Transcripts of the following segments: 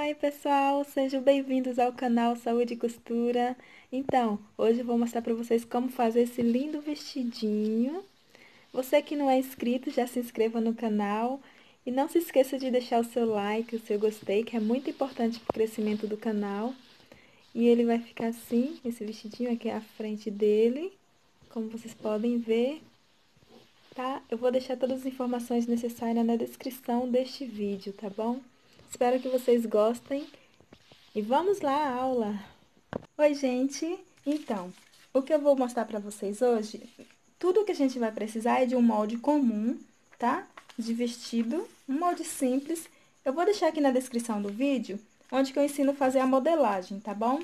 Ai, pessoal, sejam bem-vindos ao canal Saúde e Costura. Então, hoje eu vou mostrar para vocês como fazer esse lindo vestidinho. Você que não é inscrito, já se inscreva no canal e não se esqueça de deixar o seu like, o seu gostei, que é muito importante para o crescimento do canal. E ele vai ficar assim, esse vestidinho aqui é a frente dele, como vocês podem ver, tá? Eu vou deixar todas as informações necessárias na descrição deste vídeo, tá bom? Espero que vocês gostem e vamos lá à aula! Oi, gente! Então, o que eu vou mostrar para vocês hoje, tudo que a gente vai precisar é de um molde comum, tá? De vestido, um molde simples. Eu vou deixar aqui na descrição do vídeo, onde que eu ensino a fazer a modelagem, tá bom?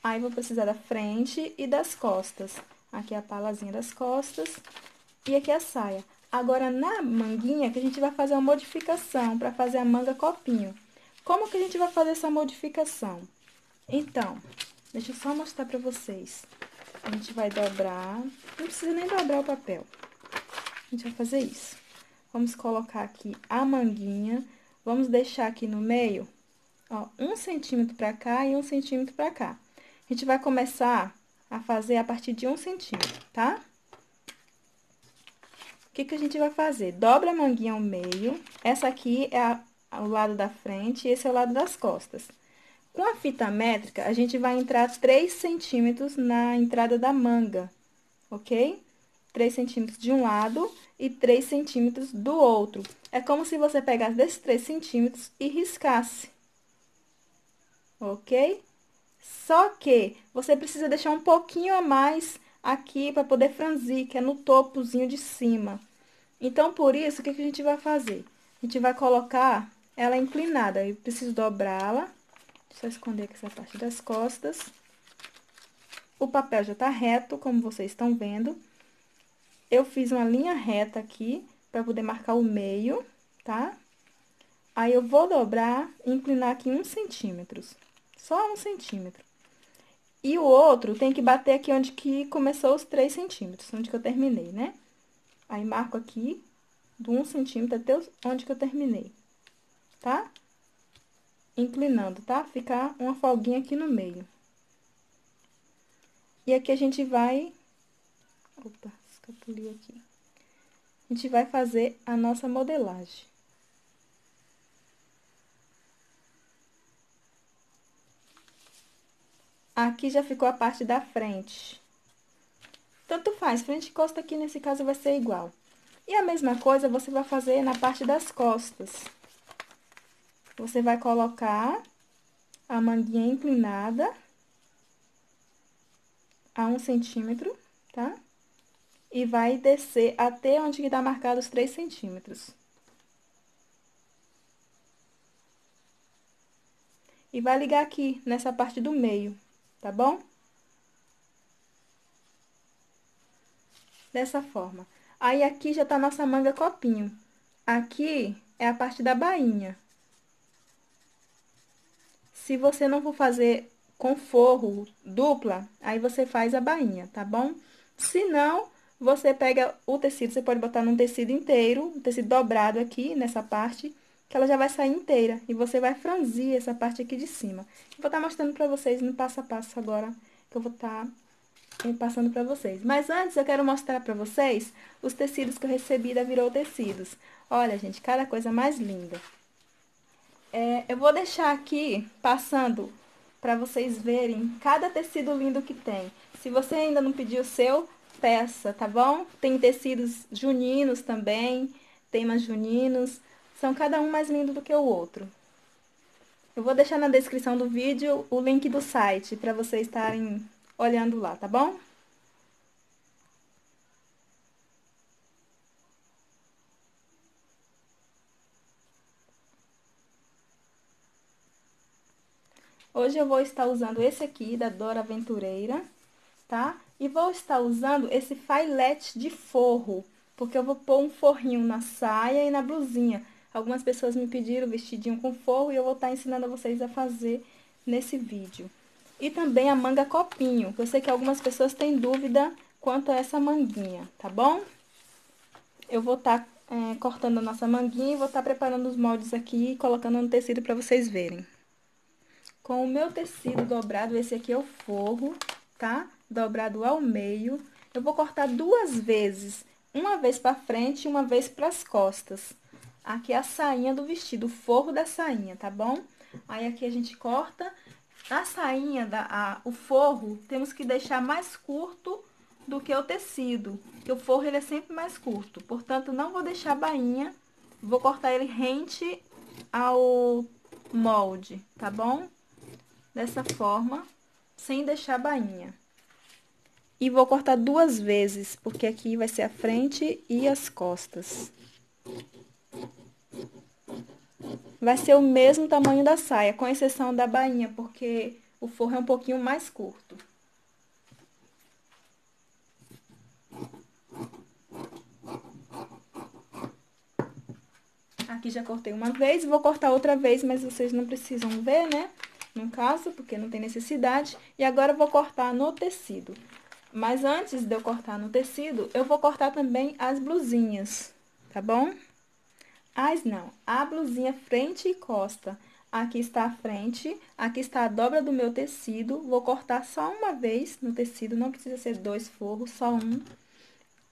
Aí, vou precisar da frente e das costas. Aqui é a palazinha das costas e aqui a saia. Agora, na manguinha, que a gente vai fazer uma modificação para fazer a manga copinho. Como que a gente vai fazer essa modificação? Então, deixa eu só mostrar pra vocês. A gente vai dobrar, não precisa nem dobrar o papel. A gente vai fazer isso. Vamos colocar aqui a manguinha, vamos deixar aqui no meio, ó, 1 centímetro pra cá e 1 centímetro pra cá. A gente vai começar a fazer a partir de 1 centímetro, tá? O que que a gente vai fazer? Dobra a manguinha ao meio, essa aqui é o lado da frente e esse é o lado das costas. Com a fita métrica, a gente vai entrar 3 centímetros na entrada da manga, ok? 3 centímetros de um lado e 3 centímetros do outro. É como se você pegasse desses 3 centímetros e riscasse, ok? Só que você precisa deixar um pouquinho a mais aqui para poder franzir, que é no topozinho de cima. Então, por isso, o que que a gente vai fazer? A gente vai colocar ela inclinada. Eu preciso dobrá-la. Deixa eu esconder aqui essa parte das costas. O papel já tá reto, como vocês estão vendo. Eu fiz uma linha reta aqui, para poder marcar o meio, tá? Aí, eu vou dobrar e inclinar aqui 1 centímetro. Só 1 centímetro. E o outro tem que bater aqui onde que começou os 3 centímetros, onde que eu terminei, né? Aí, marco aqui, do 1 centímetro até onde que eu terminei, tá? Inclinando, tá? Ficar uma folguinha aqui no meio. E aqui a gente vai... Opa, escapuliu aqui. A gente vai fazer a nossa modelagem. Aqui já ficou a parte da frente. Tanto faz, frente e costa aqui nesse caso vai ser igual. E a mesma coisa você vai fazer na parte das costas. Você vai colocar a manguinha inclinada a 1 centímetro, tá? E vai descer até onde que tá marcado os 3 centímetros. E vai ligar aqui, nessa parte do meio, tá bom? Dessa forma. Aí, aqui já tá nossa manga copinho. Aqui é a parte da bainha. Se você não for fazer com forro dupla, aí você faz a bainha, tá bom? Se não, você pega o tecido, você pode botar num tecido inteiro, um tecido dobrado aqui, nessa parte, que ela já vai sair inteira. E você vai franzir essa parte aqui de cima. Eu vou estar mostrando pra vocês no passo a passo agora, que eu vou estar passando pra vocês. Mas antes, eu quero mostrar pra vocês os tecidos que eu recebi da Virou Tecidos. Olha, gente, cada coisa mais linda. Eu vou deixar aqui passando para vocês verem cada tecido lindo que tem. Se você ainda não pediu o seu, peça, tá bom? Tem tecidos juninos também, temas juninos, são cada um mais lindo do que o outro. Eu vou deixar na descrição do vídeo o link do site para vocês estarem olhando lá, tá bom? Hoje eu vou estar usando esse aqui da Dora Aventureira, tá? E vou estar usando esse filete de forro, porque eu vou pôr um forrinho na saia e na blusinha. Algumas pessoas me pediram vestidinho com forro e eu vou estar ensinando a vocês a fazer nesse vídeo. E também a manga copinho, que eu sei que algumas pessoas têm dúvida quanto a essa manguinha, tá bom? Eu vou estar cortando a nossa manguinha e vou estar preparando os moldes aqui e colocando no tecido para vocês verem. com o meu tecido dobrado, esse aqui é o forro, tá? Dobrado ao meio. Eu vou cortar duas vezes, uma vez pra frente e uma vez pras costas. Aqui é a sainha do vestido, o forro da sainha, tá bom? Aí aqui a gente corta. A sainha, o forro, temos que deixar mais curto do que o tecido, porque o forro ele é sempre mais curto. Portanto, não vou deixar a bainha, vou cortar ele rente ao molde, tá bom? Dessa forma, sem deixar a bainha. E vou cortar duas vezes, porque aqui vai ser a frente e as costas. Vai ser o mesmo tamanho da saia, com exceção da bainha, porque o forro é um pouquinho mais curto. Aqui já cortei uma vez, vou cortar outra vez, mas vocês não precisam ver, né? No caso, porque não tem necessidade. E agora eu vou cortar no tecido. Mas antes de eu cortar no tecido, eu vou cortar também as blusinhas, tá bom? Não, a blusinha frente e costa. Aqui está a frente, aqui está a dobra do meu tecido. Vou cortar só uma vez no tecido, não precisa ser dois forros, só um.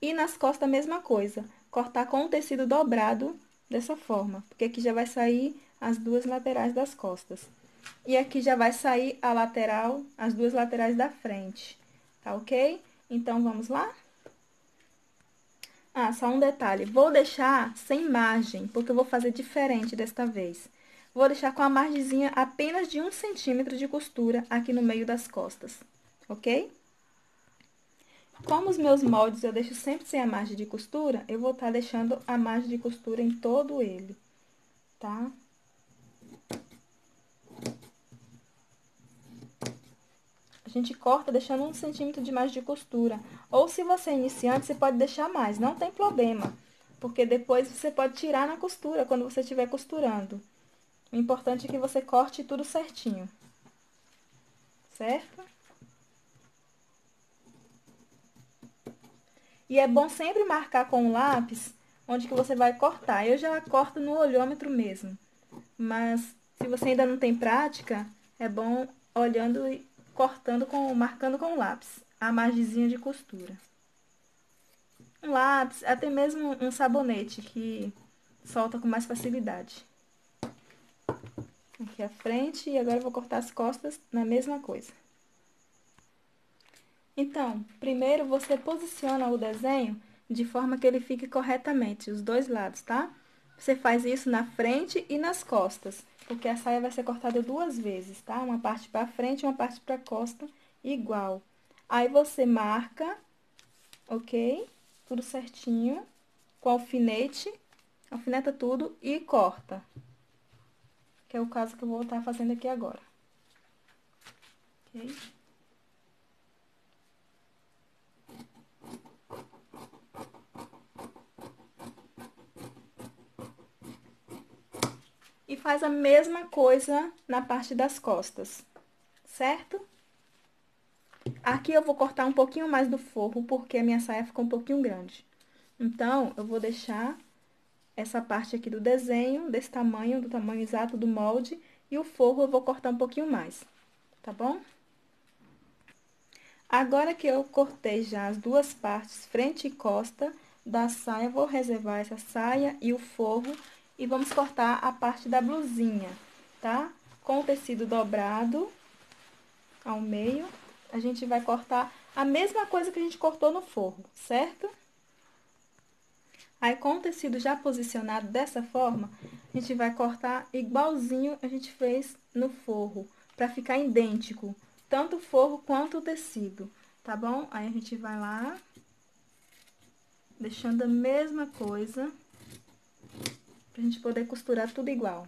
E nas costas a mesma coisa, cortar com o tecido dobrado dessa forma, porque aqui já vai sair as duas laterais das costas. E aqui já vai sair a lateral, as duas laterais da frente, tá ok? Então, vamos lá? Só um detalhe, vou deixar sem margem, porque eu vou fazer diferente desta vez. Vou deixar com a margenzinha apenas de 1 centímetro de costura aqui no meio das costas, ok? Como os meus moldes eu deixo sempre sem a margem de costura, eu vou estar deixando a margem de costura em todo ele, tá? A gente corta deixando 1 centímetro de margem de costura. Ou se você é iniciante, você pode deixar mais, não tem problema. Porque depois você pode tirar na costura, quando você estiver costurando. O importante é que você corte tudo certinho, certo? E é bom sempre marcar com o lápis onde que você vai cortar. Eu já corto no olhômetro mesmo. Mas se você ainda não tem prática, é bom olhando e cortando marcando com o lápis a margenzinha de costura. Um lápis, até mesmo um sabonete que solta com mais facilidade. Aqui a frente e agora eu vou cortar as costas na mesma coisa. Então, primeiro você posiciona o desenho de forma que ele fique corretamente, os dois lados, tá? Você faz isso na frente e nas costas, porque a saia vai ser cortada duas vezes, tá? Uma parte para frente e uma parte para costa, igual. Aí você marca, ok? Tudo certinho, com alfinete, alfineta tudo e corta. Que é o caso que eu vou estar fazendo aqui agora. Ok? E faz a mesma coisa na parte das costas, certo? Aqui eu vou cortar um pouquinho mais do forro, porque a minha saia ficou um pouquinho grande. Então, eu vou deixar essa parte aqui do desenho, desse tamanho, do tamanho exato do molde, e o forro eu vou cortar um pouquinho mais, tá bom? Agora que eu cortei já as duas partes, frente e costa da saia, vou reservar essa saia e o forro e vamos cortar a parte da blusinha, tá? Com o tecido dobrado ao meio, a gente vai cortar a mesma coisa que a gente cortou no forro, certo? Aí, com o tecido já posicionado dessa forma, a gente vai cortar igualzinho a gente fez no forro, para ficar idêntico, tanto o forro quanto o tecido, tá bom? Aí, a gente vai lá, deixando a mesma coisa, pra gente poder costurar tudo igual.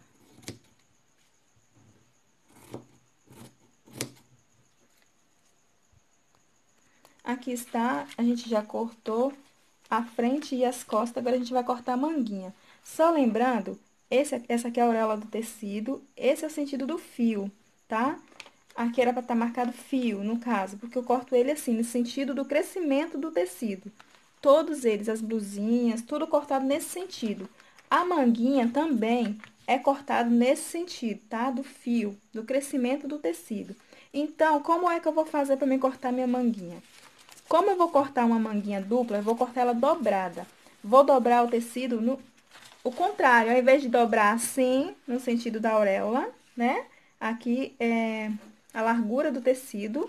Aqui está, a gente já cortou a frente e as costas, agora a gente vai cortar a manguinha. Só lembrando, essa aqui é a auréola do tecido, esse é o sentido do fio, tá? Aqui era para estar marcado fio, no caso, porque eu corto ele assim, no sentido do crescimento do tecido. Todos eles, as blusinhas, tudo cortado nesse sentido. A manguinha também, é cortado nesse sentido, tá? Do fio, do crescimento do tecido. Então, como é que eu vou fazer para me cortar minha manguinha? Como eu vou cortar uma manguinha dupla, eu vou cortar ela dobrada. Vou dobrar o tecido no o contrário, ao invés de dobrar assim, no sentido da auréola, né? Aqui é a largura do tecido,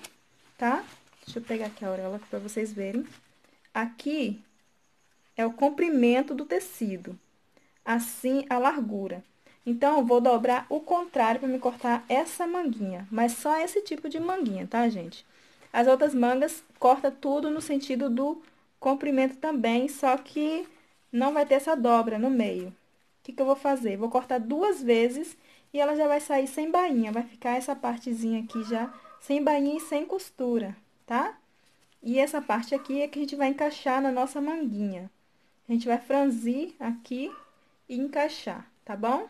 tá? Deixa eu pegar aqui a auréola para vocês verem. Aqui é o comprimento do tecido, assim a largura. Então, eu vou dobrar o contrário para me cortar essa manguinha, mas só esse tipo de manguinha, tá, gente? As outras mangas, corta tudo no sentido do comprimento também, só que não vai ter essa dobra no meio. O que que eu vou fazer? Vou cortar duas vezes e ela já vai sair sem bainha, vai ficar essa partezinha aqui já sem bainha e sem costura, tá? E essa parte aqui é que a gente vai encaixar na nossa manguinha. A gente vai franzir aqui e encaixar, tá bom?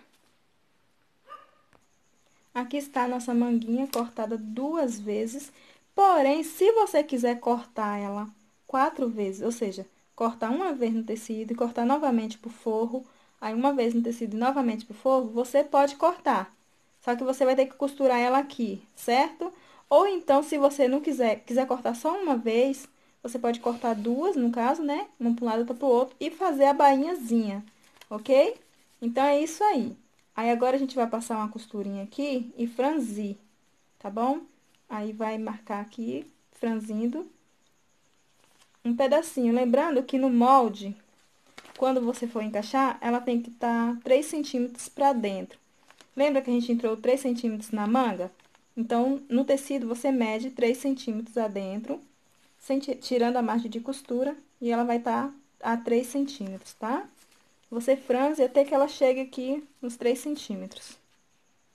Aqui está a nossa manguinha cortada duas vezes. Porém, se você quiser cortar ela 4 vezes, ou seja, cortar uma vez no tecido e cortar novamente pro forro, aí uma vez no tecido e novamente pro forro, você pode cortar. Só que você vai ter que costurar ela aqui, certo? Ou então, se você não quiser cortar só uma vez, você pode cortar duas, no caso, né? Uma para um lado, outra pro outro, e fazer a bainhazinha, ok? Então, é isso aí. Aí, agora a gente vai passar uma costurinha aqui e franzir, tá bom? Aí, vai marcar aqui, franzindo, um pedacinho. Lembrando que no molde, quando você for encaixar, ela tem que estar 3 centímetros pra dentro. Lembra que a gente entrou 3 centímetros na manga? Então, no tecido, você mede 3 centímetros adentro, tirando a margem de costura, e ela vai estar a 3 centímetros, tá? Você franze até que ela chegue aqui nos 3 centímetros,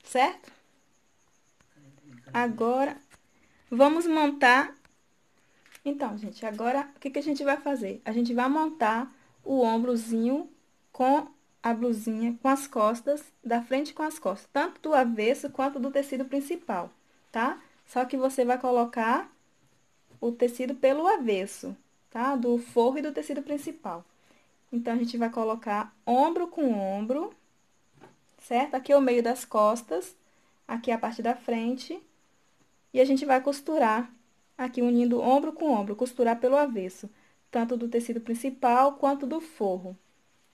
certo? Agora, vamos montar. Então, gente, agora o que que a gente vai fazer? A gente vai montar o ombrozinho com a blusinha, com as costas, da frente com as costas, tanto do avesso quanto do tecido principal, tá? Só que você vai colocar o tecido pelo avesso, tá? Do forro e do tecido principal. Então, a gente vai colocar ombro com ombro, certo? Aqui é o meio das costas, aqui é a parte da frente. E a gente vai costurar aqui unindo ombro com ombro, costurar pelo avesso, tanto do tecido principal quanto do forro.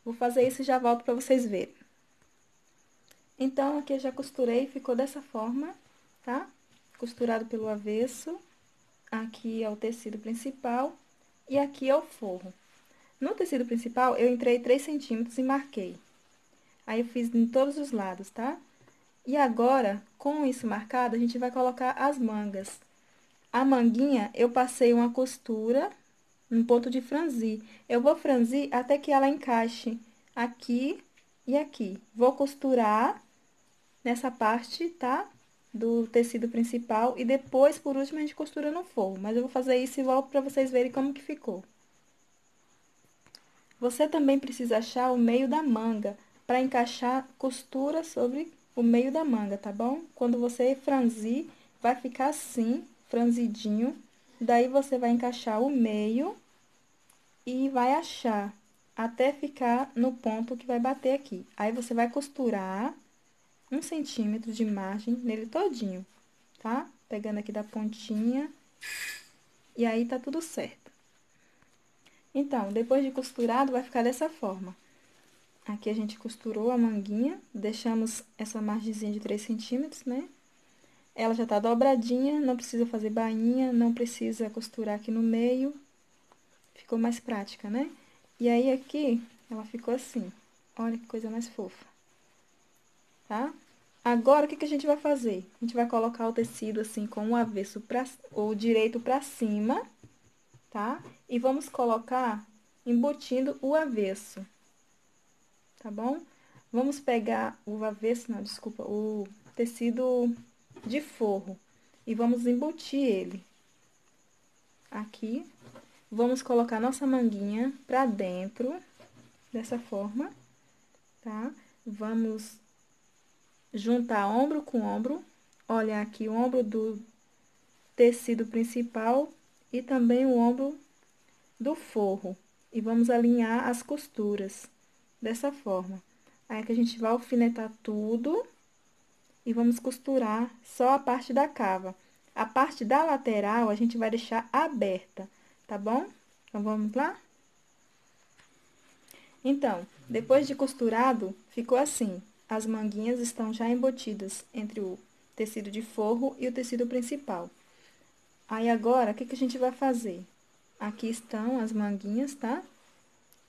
Vou fazer isso e já volto para vocês verem. Então, aqui eu já costurei, ficou dessa forma, tá? Costurado pelo avesso, aqui é o tecido principal e aqui é o forro. No tecido principal, eu entrei 3 centímetros e marquei. Aí, eu fiz em todos os lados, tá? E agora, com isso marcado, a gente vai colocar as mangas. A manguinha, eu passei uma costura no ponto de franzir. Eu vou franzir até que ela encaixe aqui e aqui. Vou costurar nessa parte, tá? Do tecido principal e depois, por último, a gente costura no forro. Mas eu vou fazer isso e volto para vocês verem como que ficou. Você também precisa achar o meio da manga para encaixar costura sobre o meio da manga, tá bom? Quando você franzir, vai ficar assim, franzidinho. Daí, você vai encaixar o meio e vai achar até ficar no ponto que vai bater aqui. Aí, você vai costurar 1 centímetro de margem nele todinho, tá? Pegando aqui da pontinha. E aí, tá tudo certo. Então, depois de costurado, vai ficar dessa forma. Aqui a gente costurou a manguinha, deixamos essa margenzinha de 3 centímetros, né? Ela já tá dobradinha, não precisa fazer bainha, não precisa costurar aqui no meio. Ficou mais prática, né? E aí, aqui, ela ficou assim. Olha que coisa mais fofa, tá? Agora, o que que a gente vai fazer? A gente vai colocar o tecido assim, com o avesso o direito pra cima, tá? E vamos colocar embutindo o avesso, tá bom? Vamos pegar o avesso, não, desculpa, o tecido de forro e vamos embutir ele aqui. Vamos colocar nossa manguinha pra dentro, dessa forma, tá? Vamos juntar ombro com ombro, olha aqui o ombro do tecido principal e também o ombro do forro. E vamos alinhar as costuras dessa forma. Aí que a gente vai alfinetar tudo e vamos costurar só a parte da cava. A parte da lateral a gente vai deixar aberta, tá bom? Então, vamos lá? Então, depois de costurado, ficou assim. As manguinhas estão já embutidas entre o tecido de forro e o tecido principal. Aí, agora, o que a gente vai fazer? Aqui estão as manguinhas, tá?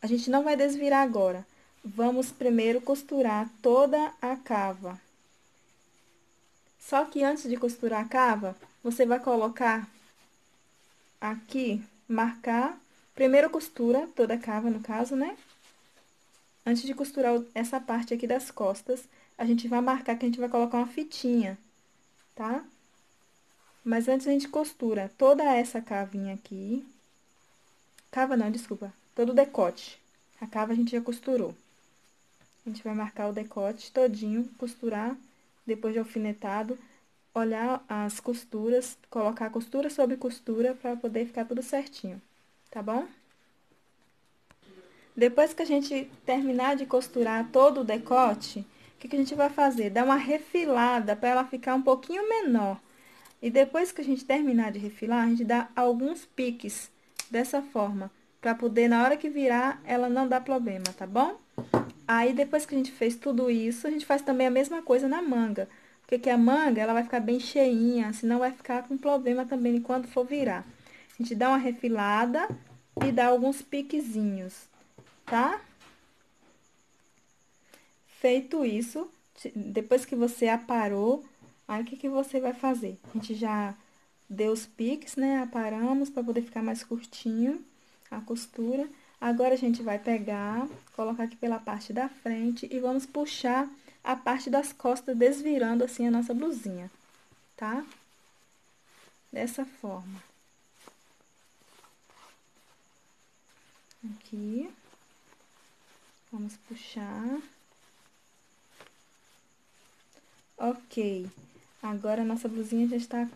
A gente não vai desvirar agora. Vamos primeiro costurar toda a cava. Só que antes de costurar a cava, você vai colocar aqui, marcar, primeiro costura toda a cava, no caso, né? Antes de costurar essa parte aqui das costas, a gente vai marcar que a gente vai colocar uma fitinha, tá? Mas antes a gente costura toda essa cavinha aqui. Cava não, desculpa, todo o decote. A cava a gente já costurou. A gente vai marcar o decote todinho, costurar, depois de alfinetado, olhar as costuras, colocar costura sobre costura para poder ficar tudo certinho, tá bom? Depois que a gente terminar de costurar todo o decote, o que a gente vai fazer? Dar uma refilada para ela ficar um pouquinho menor. E depois que a gente terminar de refilar, a gente dá alguns piques dessa forma, para poder, na hora que virar, ela não dar problema, tá bom? Aí, depois que a gente fez tudo isso, a gente faz também a mesma coisa na manga. Porque que a manga, ela vai ficar bem cheinha, senão vai ficar com problema também quando for virar. A gente dá uma refilada e dá alguns piquezinhos, tá? Feito isso, depois que você aparou, aí o que você vai fazer? A gente já deu os piques, né? Aparamos para poder ficar mais curtinho a costura. Agora, a gente vai pegar, colocar aqui pela parte da frente e vamos puxar a parte das costas, desvirando assim a nossa blusinha, tá? Dessa forma. Aqui. Vamos puxar. Ok. Agora, a nossa blusinha já está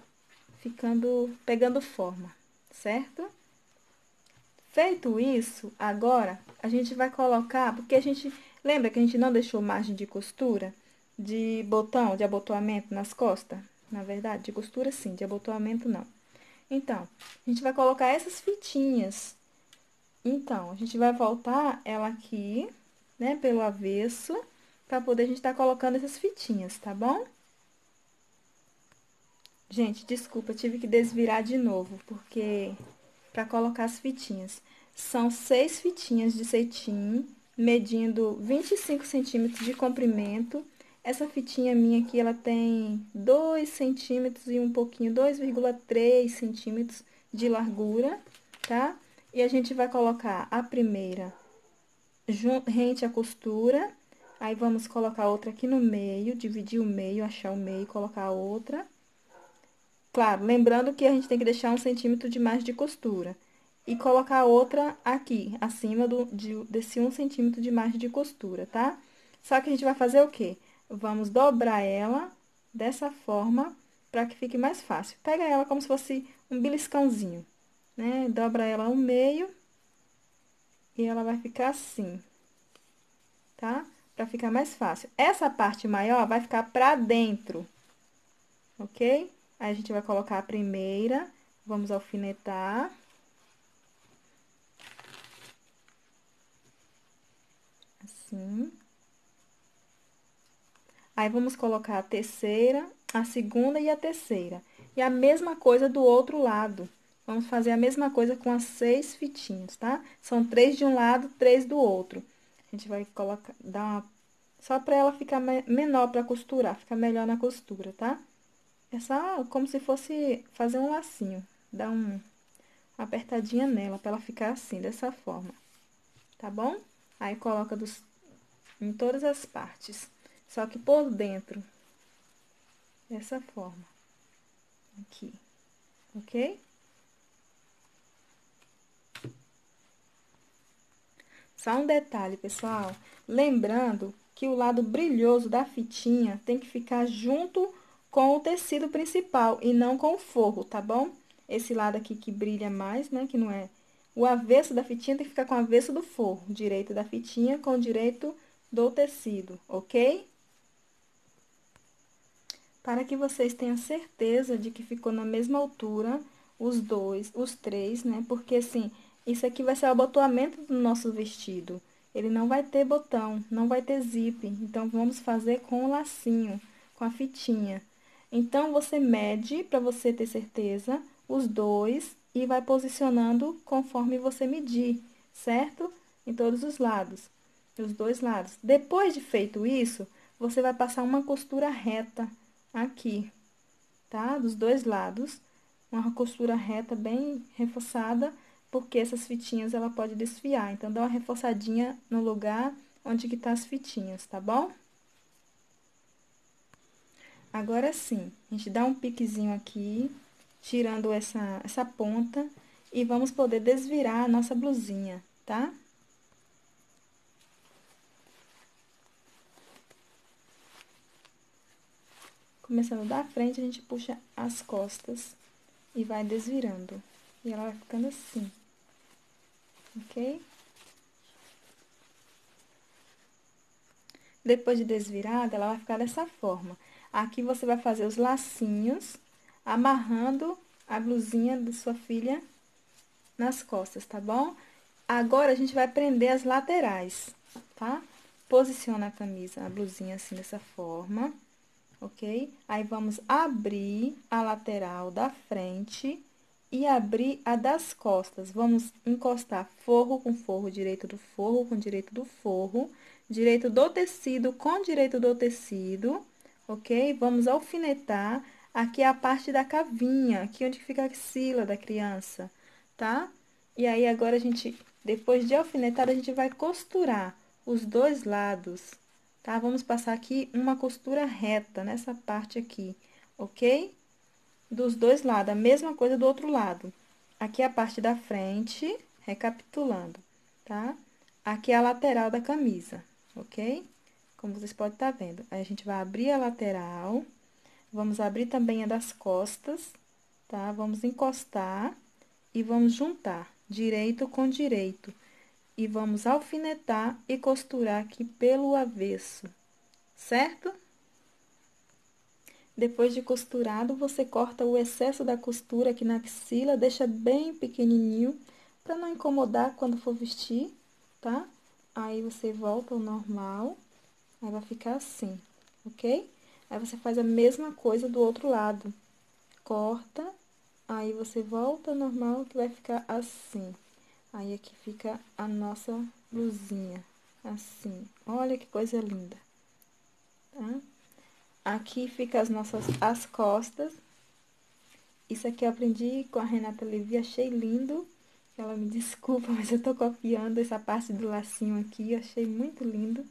pegando forma, certo? Feito isso, agora, a gente vai colocar, porque a gente, lembra que a gente não deixou margem de costura de botão, de abotoamento nas costas? Na verdade, de costura sim, de abotoamento não. Então, a gente vai colocar essas fitinhas. Então, a gente vai voltar ela aqui, né, pelo avesso, para poder a gente estar colocando essas fitinhas, tá bom? Gente, desculpa, tive que desvirar de novo, porque para colocar as fitinhas. São 6 fitinhas de cetim, medindo 25 centímetros de comprimento. Essa fitinha minha aqui, ela tem 2 centímetros e um pouquinho, 2,3 centímetros de largura, tá? E a gente vai colocar a primeira rente à costura, aí vamos colocar outra aqui no meio, dividir o meio, achar o meio, colocar a outra. Claro, lembrando que a gente tem que deixar 1 centímetro de margem de costura. E colocar outra aqui, acima desse 1 centímetro de margem de costura, tá? Só que a gente vai fazer o quê? Vamos dobrar ela dessa forma, para que fique mais fácil. Pega ela como se fosse um beliscãozinho, né? Dobra ela ao meio e ela vai ficar assim, tá? Para ficar mais fácil. Essa parte maior vai ficar pra dentro, ok? Aí, a gente vai colocar a primeira, vamos alfinetar. Assim. Aí, vamos colocar a terceira, a segunda e a terceira. E a mesma coisa do outro lado. Vamos fazer a mesma coisa com as 6 fitinhas, tá? São 3 de um lado, 3 do outro. A gente vai colocar, dar uma... Só pra ela ficar menor pra costurar, ficar melhor na costura, tá? É só como se fosse fazer um lacinho. Dar uma apertadinha nela, pra ela ficar assim, dessa forma. Tá bom? Aí, coloca em todas as partes. Só que por dentro, dessa forma. Aqui, ok? Só um detalhe, pessoal. Lembrando que o lado brilhoso da fitinha tem que ficar junto com o tecido principal e não com o forro, tá bom? Esse lado aqui que brilha mais, né, que não é... O avesso da fitinha tem que ficar com o avesso do forro. Direito da fitinha com o direito do tecido, ok? Para que vocês tenham certeza de que ficou na mesma altura os três, né? Porque assim, isso aqui vai ser o abotoamento do nosso vestido. Ele não vai ter botão, não vai ter zíper. Então, vamos fazer com o lacinho, com a fitinha. Então, você mede, para você ter certeza, os dois e vai posicionando conforme você medir, certo? Em todos os lados, os dois lados. Depois de feito isso, você vai passar uma costura reta aqui, tá? Dos dois lados, uma costura reta bem reforçada, porque essas fitinhas ela pode desfiar. Então, dá uma reforçadinha no lugar onde que tá as fitinhas, tá bom? Agora sim, a gente dá um piquezinho aqui, tirando essa ponta, e vamos poder desvirar a nossa blusinha, tá? Começando da frente, a gente puxa as costas e vai desvirando. E ela vai ficando assim, ok? Depois de desvirada, ela vai ficar dessa forma. Aqui você vai fazer os lacinhos, amarrando a blusinha da sua filha nas costas, tá bom? Agora, a gente vai prender as laterais, tá? Posiciona a camisa, a blusinha assim, dessa forma, ok? Aí, vamos abrir a lateral da frente e abrir a das costas. Vamos encostar forro com forro, direito do forro com direito do forro, direito do tecido com direito do tecido, ok? Vamos alfinetar aqui a parte da cavinha, aqui onde fica a axila da criança, tá? E aí, agora, depois de alfinetar, a gente vai costurar os dois lados, tá? Vamos passar aqui uma costura reta nessa parte aqui, ok? Dos dois lados, a mesma coisa do outro lado. Aqui é a parte da frente, recapitulando, tá? Aqui é a lateral da camisa, ok? Como vocês podem estar vendo. Aí, a gente vai abrir a lateral, vamos abrir também a das costas, tá? Vamos encostar e vamos juntar direito com direito. E vamos alfinetar e costurar aqui pelo avesso, certo? Depois de costurado, você corta o excesso da costura aqui na axila, deixa bem pequenininho, para não incomodar quando for vestir, tá? Aí, você volta ao normal, aí vai ficar assim, ok? Aí, você faz a mesma coisa do outro lado. Corta, aí você volta ao normal, que vai ficar assim. Aí, aqui fica a nossa blusinha, assim. Olha que coisa linda, tá? Aqui fica as costas. Isso aqui eu aprendi com a Renata Levi, achei lindo. Ela me desculpa, mas eu tô copiando essa parte do lacinho aqui, eu achei muito lindo.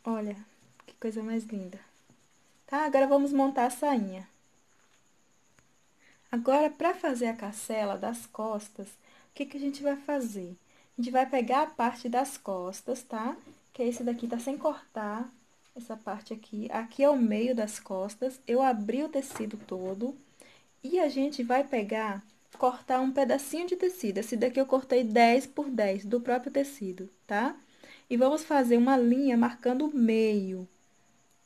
Olha, que coisa mais linda. Tá? Agora, vamos montar a sainha. Agora, para fazer a carcela das costas, o que que a gente vai fazer? A gente vai pegar a parte das costas, tá? Que esse daqui tá sem cortar, essa parte aqui. Aqui é o meio das costas, eu abri o tecido todo. E a gente vai cortar um pedacinho de tecido. Esse daqui eu cortei 10 por 10 do próprio tecido, tá? E vamos fazer uma linha marcando o meio.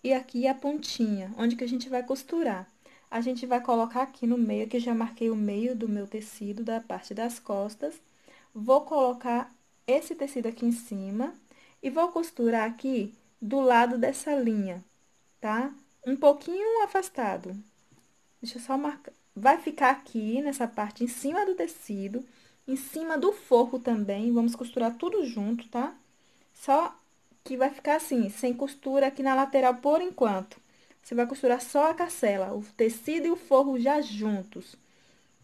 E aqui a pontinha, onde que a gente vai costurar. A gente vai colocar aqui no meio, que já marquei o meio do meu tecido, da parte das costas. Vou colocar esse tecido aqui em cima e vou costurar aqui do lado dessa linha, tá? Um pouquinho afastado. Deixa eu só marcar. Vai ficar aqui nessa parte em cima do tecido, em cima do forro também. Vamos costurar tudo junto, tá? Só que vai ficar assim, sem costura aqui na lateral por enquanto. Você vai costurar só a carcela, o tecido e o forro já juntos.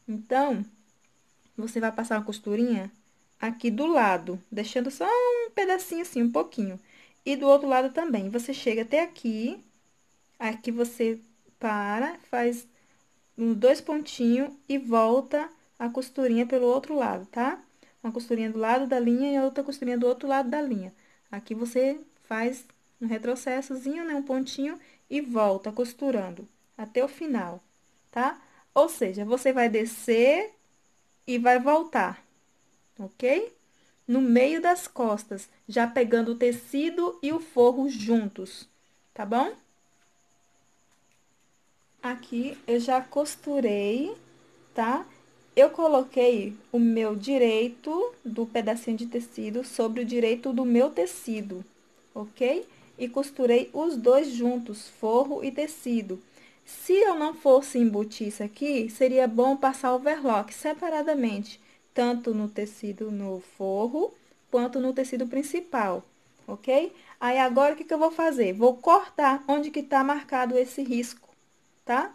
Então, você vai passar uma costurinha aqui do lado, deixando só um pedacinho assim, um pouquinho. E do outro lado também. Você chega até aqui, aqui você faz dois pontinhos e volta a costurinha pelo outro lado, tá? Uma costurinha do lado da linha e outra costurinha do outro lado da linha. Aqui você faz um retrocessozinho, né? Um pontinho e volta costurando até o final, tá? Ou seja, você vai descer e vai voltar, ok? no meio das costas, já pegando o tecido e o forro juntos, tá bom? Aqui eu já costurei, tá? Eu coloquei o meu direito do pedacinho de tecido sobre o direito do meu tecido, ok? E costurei os dois juntos, forro e tecido. Se eu não fosse embutir isso aqui, seria bom passar overlock separadamente, tanto no tecido no forro, quanto no tecido principal, ok? Aí, agora, o que que eu vou fazer? Vou cortar onde que tá marcado esse risco, tá?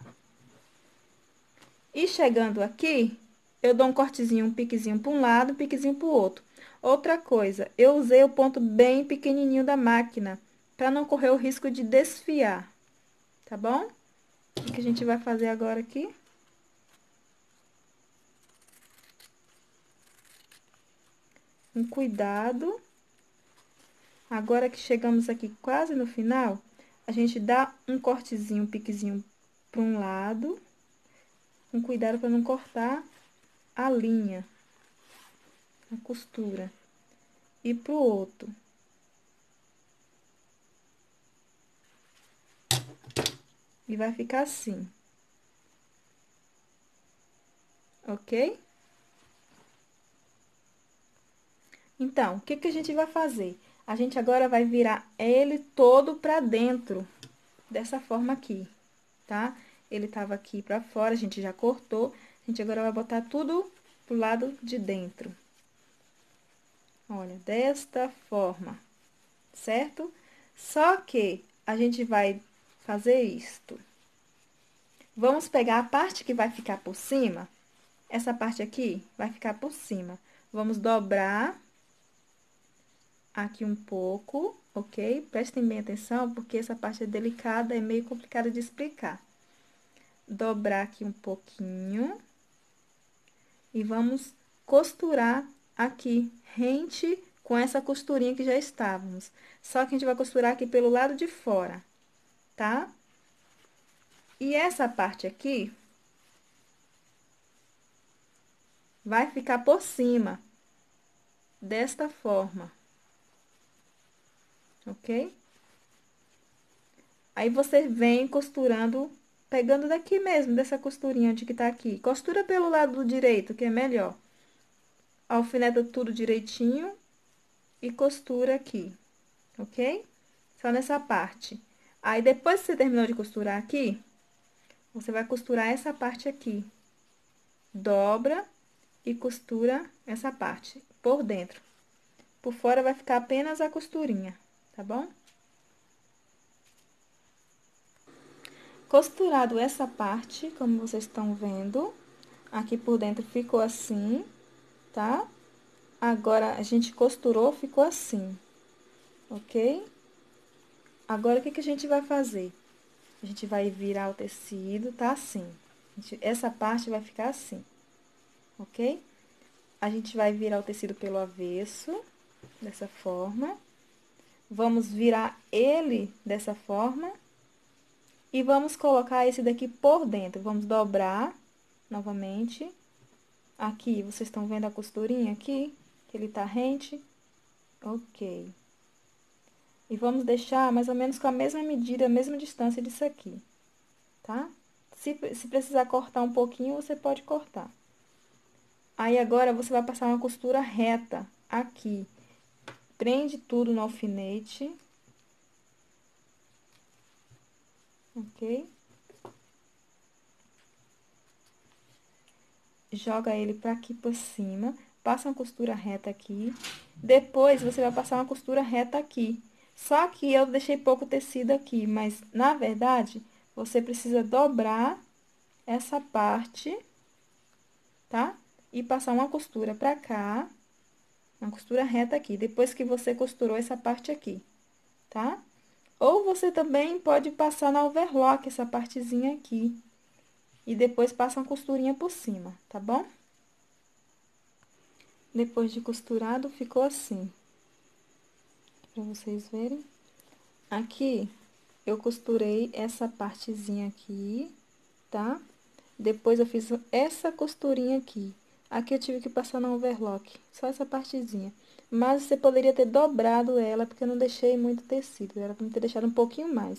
E chegando aqui, eu dou um cortezinho, um piquezinho para um lado, um piquezinho para o outro. Outra coisa, eu usei o ponto bem pequenininho da máquina, para não correr o risco de desfiar, tá bom? O que a gente vai fazer agora aqui? Um cuidado. Agora que chegamos aqui quase no final, a gente dá um cortezinho, um piquezinho para um lado, com cuidado para não cortar a linha, a costura, e para o outro. E vai ficar assim, ok? Então, o que que a gente vai fazer? A gente agora vai virar ele todo pra dentro, dessa forma aqui, tá? Ele tava aqui pra fora, a gente já cortou, a gente agora vai botar tudo pro lado de dentro. Olha, desta forma, certo? Só que a gente vai fazer isto. Vamos pegar a parte que vai ficar por cima, essa parte aqui vai ficar por cima. Vamos dobrar aqui um pouco, ok? Prestem bem atenção, porque essa parte é delicada, é meio complicada de explicar. Dobrar aqui um pouquinho. E vamos costurar aqui, rente com essa costurinha que já estávamos. Só que a gente vai costurar aqui pelo lado de fora, tá? E essa parte aqui vai ficar por cima, desta forma, ok? Aí, você vem costurando, pegando daqui mesmo, dessa costurinha de que tá aqui. Costura pelo lado do direito, que é melhor. Alfineta tudo direitinho e costura aqui, ok? Só nessa parte. Aí, depois que você terminou de costurar aqui, você vai costurar essa parte aqui. Dobra e costura essa parte por dentro. Por fora vai ficar apenas a costurinha, tá bom? Costurado essa parte, como vocês estão vendo, aqui por dentro ficou assim, tá? Agora, a gente costurou, ficou assim, ok? Agora, o que que a gente vai fazer? A gente vai virar o tecido, tá assim. Essa parte vai ficar assim, ok? A gente vai virar o tecido pelo avesso, dessa forma. Vamos virar ele dessa forma. E vamos colocar esse daqui por dentro. Vamos dobrar novamente. Aqui, vocês estão vendo a costurinha aqui? Que ele tá rente? Ok. E vamos deixar mais ou menos com a mesma medida, a mesma distância disso aqui, tá? Se precisar cortar um pouquinho, você pode cortar. Aí, agora, você vai passar uma costura reta aqui. Prende tudo no alfinete. Ok? Joga ele pra aqui por cima. Passa uma costura reta aqui. Depois, você vai passar uma costura reta aqui. Só que eu deixei pouco tecido aqui, mas, na verdade, você precisa dobrar essa parte, tá? E passar uma costura pra cá, uma costura reta aqui, depois que você costurou essa parte aqui, tá? Ou você também pode passar na overlock essa partezinha aqui. E depois passa uma costurinha por cima, tá bom? Depois de costurado, ficou assim. Pra vocês verem. Aqui, eu costurei essa partezinha aqui, tá? Depois, eu fiz essa costurinha aqui. Aqui, eu tive que passar na overlock, só essa partezinha. mas você poderia ter dobrado ela, porque eu não deixei muito tecido. Era pra ter deixado um pouquinho mais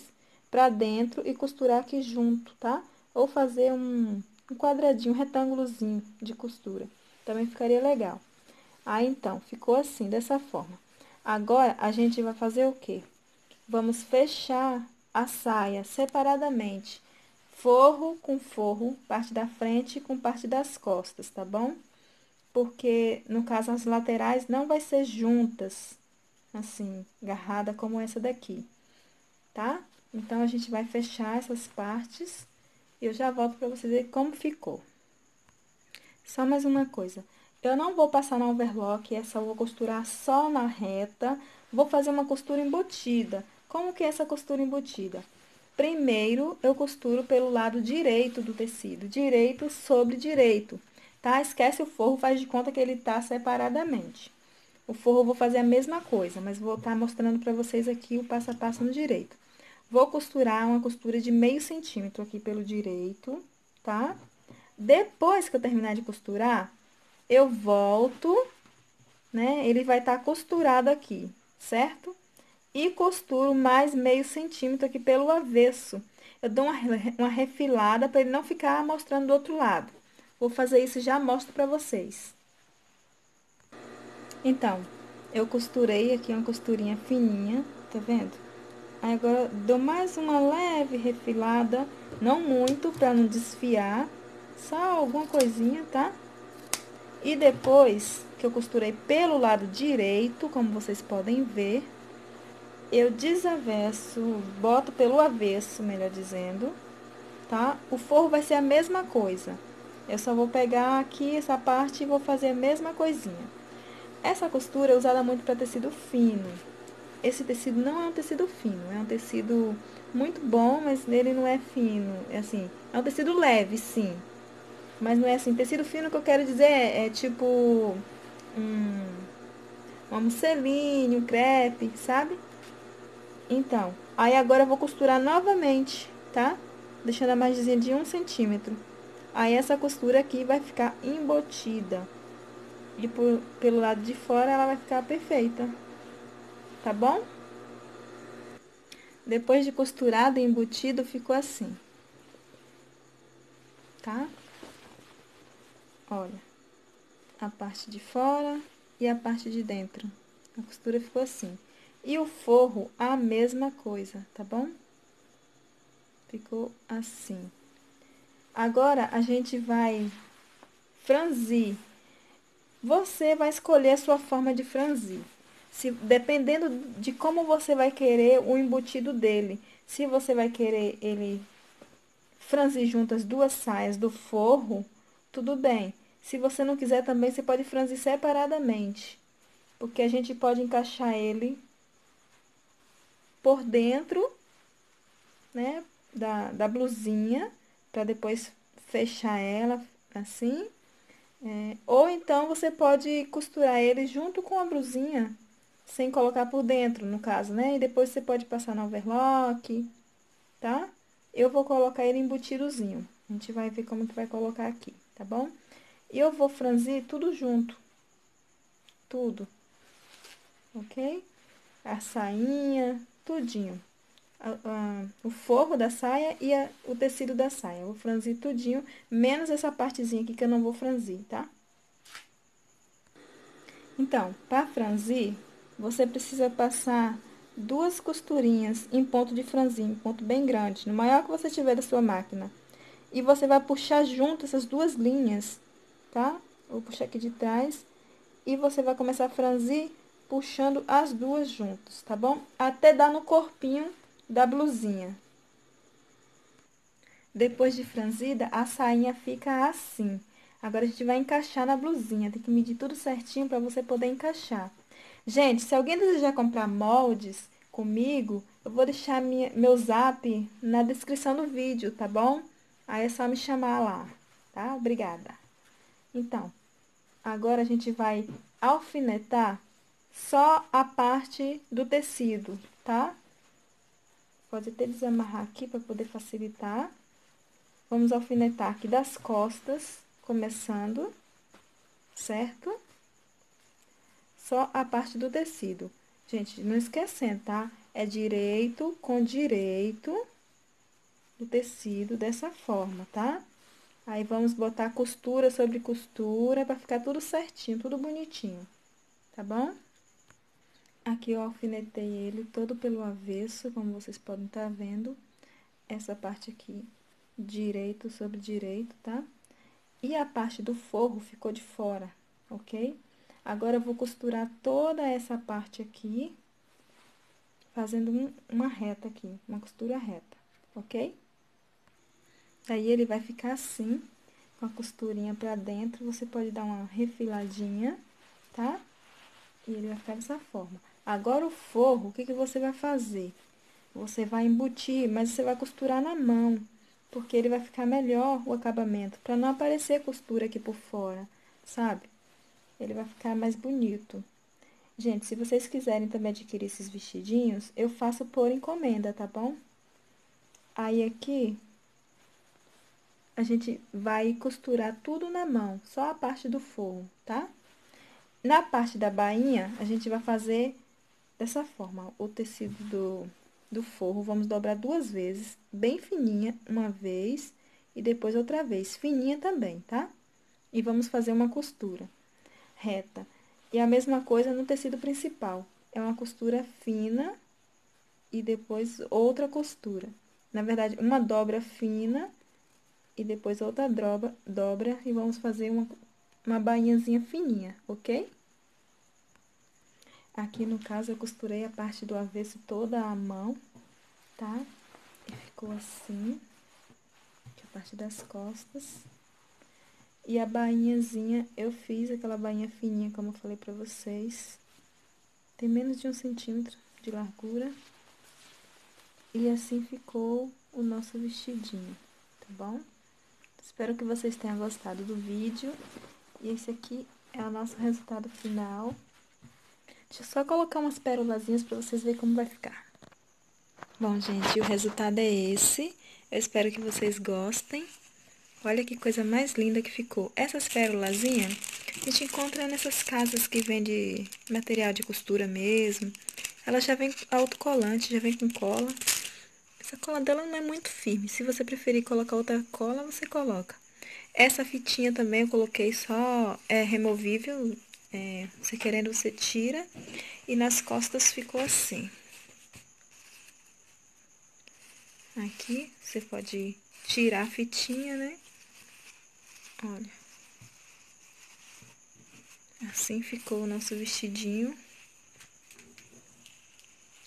pra dentro e costurar aqui junto, tá? Ou fazer um quadradinho, um retângulozinho de costura. Também ficaria legal. Aí, então, ficou assim, dessa forma. Agora, a gente vai fazer o quê? Vamos fechar a saia separadamente. Forro com forro, parte da frente com parte das costas, tá bom? Porque, no caso, as laterais não vai ser juntas, assim, agarrada como essa daqui, tá? Então, a gente vai fechar essas partes e eu já volto para vocês verem como ficou. Só mais uma coisa. Eu não vou passar na overlock, essa eu vou costurar só na reta. Vou fazer uma costura embutida. Como que é essa costura embutida? Primeiro, eu costuro pelo lado direito do tecido. Direito sobre direito, tá? Esquece o forro, faz de conta que ele tá separadamente. O forro eu vou fazer a mesma coisa, mas vou estar mostrando para vocês aqui o passo a passo no direito. Vou costurar uma costura de meio centímetro aqui pelo direito, tá? Depois que eu terminar de costurar, eu volto, né? Ele vai estar costurado aqui, certo? E costuro mais meio centímetro aqui pelo avesso. Eu dou uma refilada para ele não ficar mostrando do outro lado. Vou fazer isso e já mostro para vocês. Então, eu costurei aqui uma costurinha fininha, tá vendo? Aí agora dou mais uma leve refilada, não muito para não desfiar, só alguma coisinha, tá? E depois que eu costurei pelo lado direito, como vocês podem ver, eu desavesso, boto pelo avesso, melhor dizendo, tá? O forro vai ser a mesma coisa. Eu só vou pegar aqui essa parte e vou fazer a mesma coisinha. Essa costura é usada muito para tecido fino. Esse tecido não é um tecido fino, é um tecido muito bom, mas ele não é fino. É assim, é um tecido leve, sim. Mas não é assim, tecido fino que eu quero dizer é tipo uma musseline, um crepe, sabe? Então, aí agora eu vou costurar novamente, tá? Deixando a margemzinha de 1 centímetro. Aí essa costura aqui vai ficar embutida. E pelo lado de fora ela vai ficar perfeita, tá bom? Depois de costurado e embutido, ficou assim, tá? Olha, a parte de fora e a parte de dentro. A costura ficou assim. E o forro, a mesma coisa, tá bom? Ficou assim. Agora, a gente vai franzir. Você vai escolher a sua forma de franzir. Dependendo de como você vai querer o embutido dele. Se você vai querer ele franzir junto as duas saias do forro, tudo bem. Se você não quiser também, você pode franzir separadamente. Porque a gente pode encaixar ele por dentro, né, da blusinha, para depois fechar ela assim. Ou então, você pode costurar ele junto com a blusinha, sem colocar por dentro, no caso, né? E depois você pode passar no overlock, tá? Eu vou colocar ele embutidozinho. A gente vai ver como que vai colocar aqui, tá bom? E eu vou franzir tudo junto, tudo, ok? A sainha, tudinho. O forro da saia e o tecido da saia. Eu vou franzir tudinho, menos essa partezinha aqui que eu não vou franzir, tá? Então, para franzir, você precisa passar duas costurinhas em ponto de franzir, em ponto bem grande, no maior que você tiver da sua máquina. E você vai puxar junto essas duas linhas, tá? Vou puxar aqui de trás e você vai começar a franzir puxando as duas juntas, tá bom? Até dar no corpinho da blusinha. Depois de franzida, a sainha fica assim. Agora, a gente vai encaixar na blusinha. Tem que medir tudo certinho para você poder encaixar. Gente, se alguém desejar comprar moldes comigo, eu vou deixar meu zap na descrição do vídeo, tá bom? Aí é só me chamar lá, tá? Obrigada. Então, agora a gente vai alfinetar só a parte do tecido, tá? Pode até desamarrar aqui para poder facilitar. Vamos alfinetar aqui das costas, começando, certo? só a parte do tecido. Gente, não esquecendo, tá? É direito com direito do tecido dessa forma, tá? Aí, vamos botar costura sobre costura pra ficar tudo certinho, tudo bonitinho, tá bom? Aqui eu alfinetei ele todo pelo avesso, como vocês podem estar vendo. Essa parte aqui, direito sobre direito, tá? E a parte do forro ficou de fora, ok? Agora, eu vou costurar toda essa parte aqui, fazendo uma reta aqui, uma costura reta, ok? Aí, ele vai ficar assim, com a costurinha pra dentro. Você pode dar uma refiladinha, tá? E ele vai ficar dessa forma. Agora, o forro, o que que você vai fazer? Você vai embutir, mas você vai costurar na mão, porque ele vai ficar melhor o acabamento, para não aparecer costura aqui por fora, sabe? Ele vai ficar mais bonito. Gente, se vocês quiserem também adquirir esses vestidinhos, eu faço por encomenda, tá bom? Aí, aqui, a gente vai costurar tudo na mão, só a parte do forro, tá? Na parte da bainha, a gente vai fazer dessa forma. O tecido do forro, vamos dobrar 2 vezes, bem fininha, uma vez, e depois outra vez, fininha também, tá? E vamos fazer uma costura reta. E a mesma coisa no tecido principal. É uma costura fina e depois outra costura. Na verdade, uma dobra fina e depois outra dobra e vamos fazer uma bainhazinha fininha, ok? Aqui, no caso, eu costurei a parte do avesso toda à mão, tá? E ficou assim, aqui a parte das costas. E a bainhazinha, eu fiz aquela bainha fininha, como eu falei pra vocês. Tem menos de 1 centímetro de largura. E assim ficou o nosso vestidinho, tá bom? Espero que vocês tenham gostado do vídeo. E esse aqui é o nosso resultado final. Deixa eu só colocar umas pérolazinhas pra vocês verem como vai ficar. Bom, gente, o resultado é esse. Eu espero que vocês gostem. Olha que coisa mais linda que ficou. Essas pérolazinhas a gente encontra nessas casas que vende material de costura mesmo. Ela já vem autocolante, já vem com cola. Essa cola dela não é muito firme. Se você preferir colocar outra cola, você coloca. Essa fitinha também eu coloquei só removível. Você querendo, você tira. E nas costas ficou assim. Aqui, você pode tirar a fitinha, né? Olha. Assim ficou o nosso vestidinho.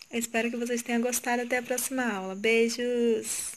Eu espero que vocês tenham gostado. Até a próxima aula. Beijos!